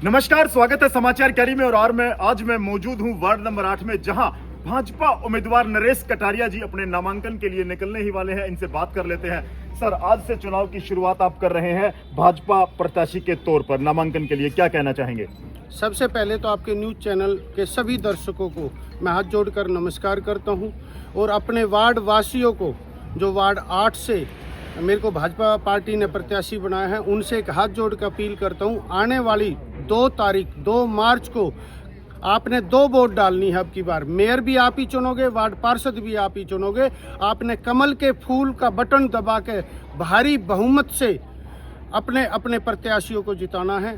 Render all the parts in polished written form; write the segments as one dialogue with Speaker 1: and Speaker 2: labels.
Speaker 1: नमस्कार, स्वागत है समाचार कैरी में। और मैं आज मौजूद हूं वार्ड नंबर 8 में, जहां भाजपा उम्मीदवार नरेश कटारिया जी अपने नामांकन के लिए निकलने ही वाले हैं। इनसे बात कर लेते हैं। सर, आज से चुनाव की शुरुआत आप कर रहे हैं भाजपा प्रत्याशी के तौर पर नामांकन के लिए, क्या कहना चाहेंगे?
Speaker 2: सबसे पहले तो आपके न्यूज़ चैनल के सभी दर्शकों को मैं हाथ जोड़कर नमस्कार करता हूं और अपने वार्ड वासियों को, जो वार्ड 8 से मेरे को भाजपा पार्टी ने प्रत्याशी बनाया है, उनसे एक हाथ जोड़ कर अपील करता हूं, आने वाली 2 मार्च को आपने 2 वोट डालनी है। अब की बार मेयर भी आप ही चुनोगे, वार्ड पार्षद भी आप ही चुनोगे। आपने कमल के फूल का बटन दबा के भारी बहुमत से अपने अपने प्रत्याशियों को जिताना है।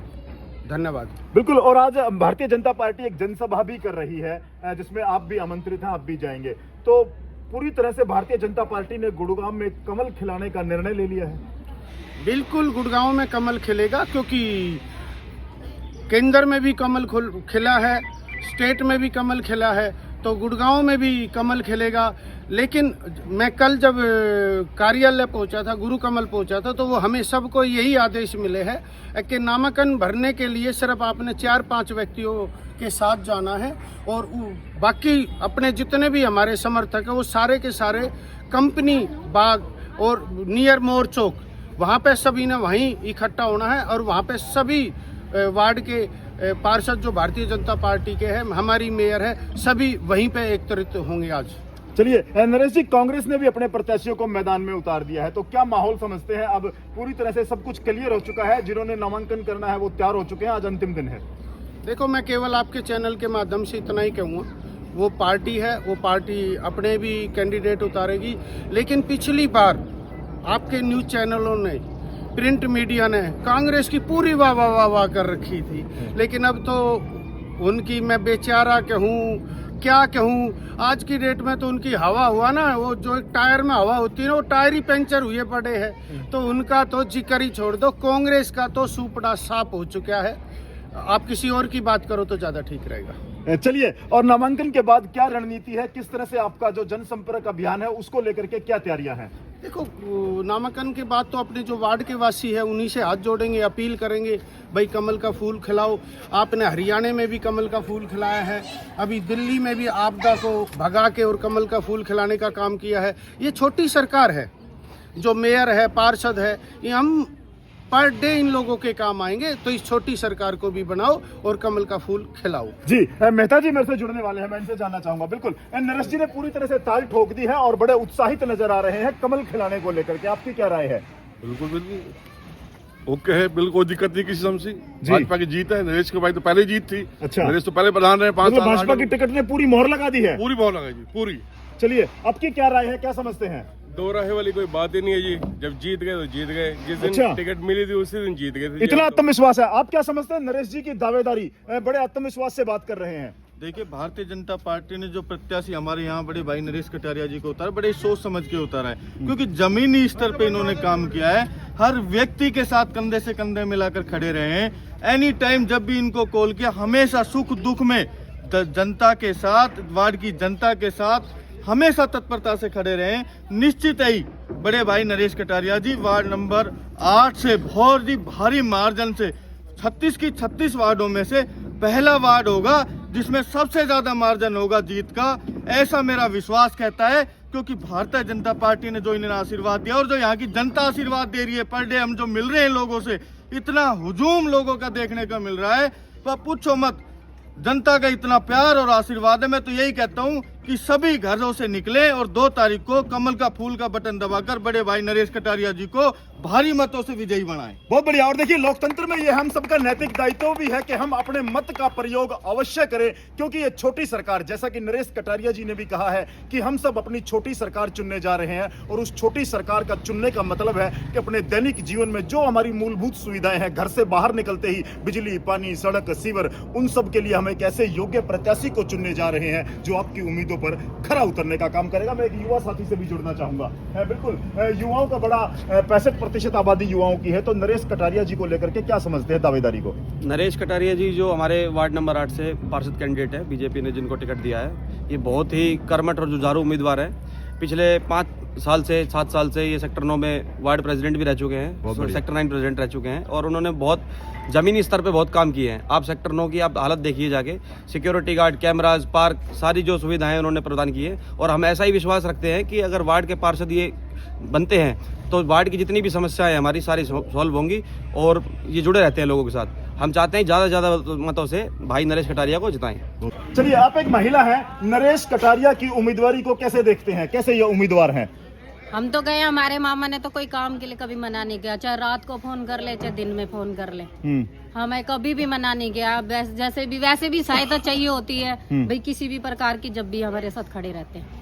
Speaker 2: धन्यवाद।
Speaker 1: बिल्कुल। और आज भारतीय जनता पार्टी एक जनसभा भी कर रही है, जिसमें आप भी आमंत्रित हैं, आप भी जाएंगे। तो पूरी तरह से भारतीय जनता पार्टी ने गुड़गांव में कमल खिलाने का निर्णय ले लिया है।
Speaker 2: बिल्कुल, गुड़गांव में कमल खिलेगा, क्योंकि केंद्र में भी कमल खिला है, स्टेट में भी कमल खिला है, तो गुड़गांव में भी कमल खिलेगा। लेकिन मैं कल जब कार्यालय पहुंचा था, गुरु कमल पहुंचा था, तो वो हमें सबको यही आदेश मिले हैं कि नामांकन भरने के लिए सिर्फ आपने 4-5 व्यक्तियों के साथ जाना है और बाकी अपने जितने भी हमारे समर्थक हैं वो सारे के सारे कंपनी बाग और नियर मोर चौक, वहाँ पे सभी ने वहीं इकट्ठा होना है और वहाँ पे सभी वार्ड के पार्षद जो भारतीय जनता पार्टी के हैं, हमारी मेयर है, सभी वहीं पे एकत्रित होंगे आज।
Speaker 1: चलिए नरेश जी, कांग्रेस ने भी अपने प्रत्याशियों को मैदान में उतार दिया है, तो क्या माहौल समझते हैं? अब पूरी तरह से सब कुछ क्लियर हो चुका है, जिन्होंने नामांकन करना है वो तैयार हो चुके हैं, आज अंतिम दिन है।
Speaker 2: देखो, मैं केवल आपके चैनल के माध्यम से इतना ही कहूँगा, वो पार्टी है, वो पार्टी अपने भी कैंडिडेट उतारेगी। लेकिन पिछली बार आपके न्यूज़ चैनलों ने, प्रिंट मीडिया ने कांग्रेस की पूरी वाह वाह वाह वाह कर रखी थी, लेकिन अब तो उनकी मैं बेचारा कहूँ, क्या कहूँ, आज की डेट में तो उनकी हवा हुआ ना, वो जो एक टायर में हवा होती है ना, वो टायर ही पंचर हुए पड़े हैं, तो उनका तो जिक्र ही छोड़ दो। कांग्रेस का तो सुपड़ा साफ हो चुका है। आप किसी और की बात करो तो ज्यादा ठीक रहेगा।
Speaker 1: चलिए, और नामांकन के बाद क्या रणनीति है, किस तरह से आपका जो जनसंपर्क अभियान है उसको लेकर के क्या तैयारियां हैं?
Speaker 2: देखो, नामांकन के बाद तो अपने जो वार्ड के वासी है उन्हीं से हाथ जोड़ेंगे, अपील करेंगे, भाई कमल का फूल खिलाओ। आपने हरियाणा में भी कमल का फूल खिलाया है, अभी दिल्ली में भी आपदा को भगा के और कमल का फूल खिलाने का काम किया है। ये छोटी सरकार है, जो मेयर है, पार्षद है, ये हम पर डे इन लोगों के काम आएंगे, तो इस छोटी सरकार को भी बनाओ और कमल का फूल खिलाओ।
Speaker 1: जी, मेहता जी मेरे से जुड़ने वाले हैं, मैं इनसे जानना चाहूंगा। बिल्कुल, नरेश जी ने पूरी तरह से ताल ठोक दी है और बड़े उत्साहित नजर आ रहे हैं कमल खिलाने को लेकर के, आपकी क्या राय है?
Speaker 3: बिल्कुल बिल्कुल ओके है, बिल्कुल कोई दिक्कत नहीं किसी से। भाजपा की जीत है। नरेश के भाई तो पहले जीत थी।
Speaker 1: अच्छा,
Speaker 3: नरेश तो पहले प्रधान रहे 5 साल।
Speaker 1: भाजपा की टिकट ने पूरी मोहर लगा दी है।
Speaker 3: पूरी मोहर लगाई जी, पूरी।
Speaker 1: चलिए, आपकी क्या राय है, क्या समझते हैं?
Speaker 4: दो राहे वाली कोई बात ही नहीं है जी। जब जीत गए तो जीत गए, जिस दिन
Speaker 1: अच्छा,
Speaker 4: टिकट मिली थी उसी दिन जीत गए थे।
Speaker 1: इतना आत्मविश्वास है। आप क्या समझते हैं नरेश जी की दावेदारी? बड़े आत्मविश्वास से बात कर रहे हैं।
Speaker 5: देखिए, भारतीय जनता पार्टी ने जो प्रत्याशी हमारे यहाँ बड़े भाई नरेश कटारिया जी को उतारा, बड़े सोच समझ के उतारा है, क्योंकि जमीनी स्तर पे इन्होंने काम किया है। हर व्यक्ति के साथ कंधे से कंधे मिलाकर खड़े रहे हैं। एनी टाइम जब भी इनको कॉल किया, हमेशा सुख दुख में जनता के साथ, वार्ड की जनता के साथ हमेशा तत्परता से खड़े रहे। निश्चित ही बड़े भाई नरेश कटारिया जी वार्ड नंबर 8 से बहुत ही भारी मार्जिन से 36 की 36 वार्डों में से पहला वार्ड होगा जिसमें सबसे ज्यादा मार्जिन होगा जीत का, ऐसा मेरा विश्वास कहता है। क्योंकि भारतीय जनता पार्टी ने जो इन्हें आशीर्वाद दिया और जो यहाँ की जनता आशीर्वाद दे रही है, पर डे हम जो मिल रहे हैं लोगों से, इतना हुजूम लोगों का देखने को मिल रहा है, तो पूछो मत। जनता का इतना प्यार और आशीर्वाद है। मैं तो यही कहता हूँ कि सभी घरों से निकले और 2 तारीख को कमल का फूल का बटन दबाकर बड़े भाई नरेश कटारिया जी को भारी मतों से विजयी बनाएं।
Speaker 1: बहुत बढ़िया। और देखिए, लोकतंत्र में ये हम सबका नैतिक दायित्व भी है कि हम अपने मत का प्रयोग अवश्य करें, क्योंकि ये छोटी सरकार, जैसा कि नरेश कटारिया जी ने भी कहा है कि हम सब अपनी छोटी सरकार चुनने जा रहे हैं, और उस छोटी सरकार का चुनने का मतलब है कि अपने दैनिक जीवन में जो हमारी मूलभूत सुविधाएं हैं, घर से बाहर निकलते ही बिजली, पानी, सड़क, सीवर, उन सब के लिए हम एक ऐसे योग्य प्रत्याशी को चुनने जा रहे हैं जो आपकी उम्मीदों पर खरा उतरने का काम करेगा। मैं एक युवा साथी से भी जुड़ना चाहूंगा। बिल्कुल, युवाओं का बड़ा 65% आबादी युवाओं की है, तो नरेश कटारिया जी को लेकर के क्या समझते हैं दावेदारी को?
Speaker 6: नरेश कटारिया जी जो हमारे वार्ड नंबर 8 से पार्षद कैंडिडेट है, बीजेपी ने जिनको टिकट दिया है, ये बहुत ही कर्मठ और जुझारू उम्मीदवार है। पिछले साल से 7 साल से ये सेक्टर 9 में वार्ड प्रेसिडेंट भी रह चुके हैं, सेक्टर 9 प्रेसिडेंट रह चुके हैं और उन्होंने बहुत ज़मीनी स्तर पे बहुत काम किए हैं। आप सेक्टर 9 की आप हालत देखिए जाके, सिक्योरिटी गार्ड, कैमराज, पार्क, सारी जो सुविधाएं उन्होंने प्रदान की है। और हम ऐसा ही विश्वास रखते हैं कि अगर वार्ड के पार्षद ये बनते हैं तो वार्ड की जितनी भी समस्याएं हमारी सारी सॉल्व होंगी और ये जुड़े रहते हैं लोगों के साथ। हम चाहते हैं ज़्यादा से ज़्यादा मतों से भाई नरेश कटारिया को जिताएं।
Speaker 1: चलिए, आप एक महिला हैं, नरेश कटारिया की उम्मीदवारी को कैसे देखते हैं, कैसे ये उम्मीदवार हैं?
Speaker 7: हम तो गए, हमारे मामा ने तो कोई काम के लिए कभी मना नहीं किया, चाहे रात को फोन कर ले चाहे दिन में फोन कर ले, हमें कभी भी मना नहीं किया। वैसे भी सहायता चाहिए होती है भाई, किसी भी प्रकार की, जब भी हमारे साथ खड़े रहते हैं।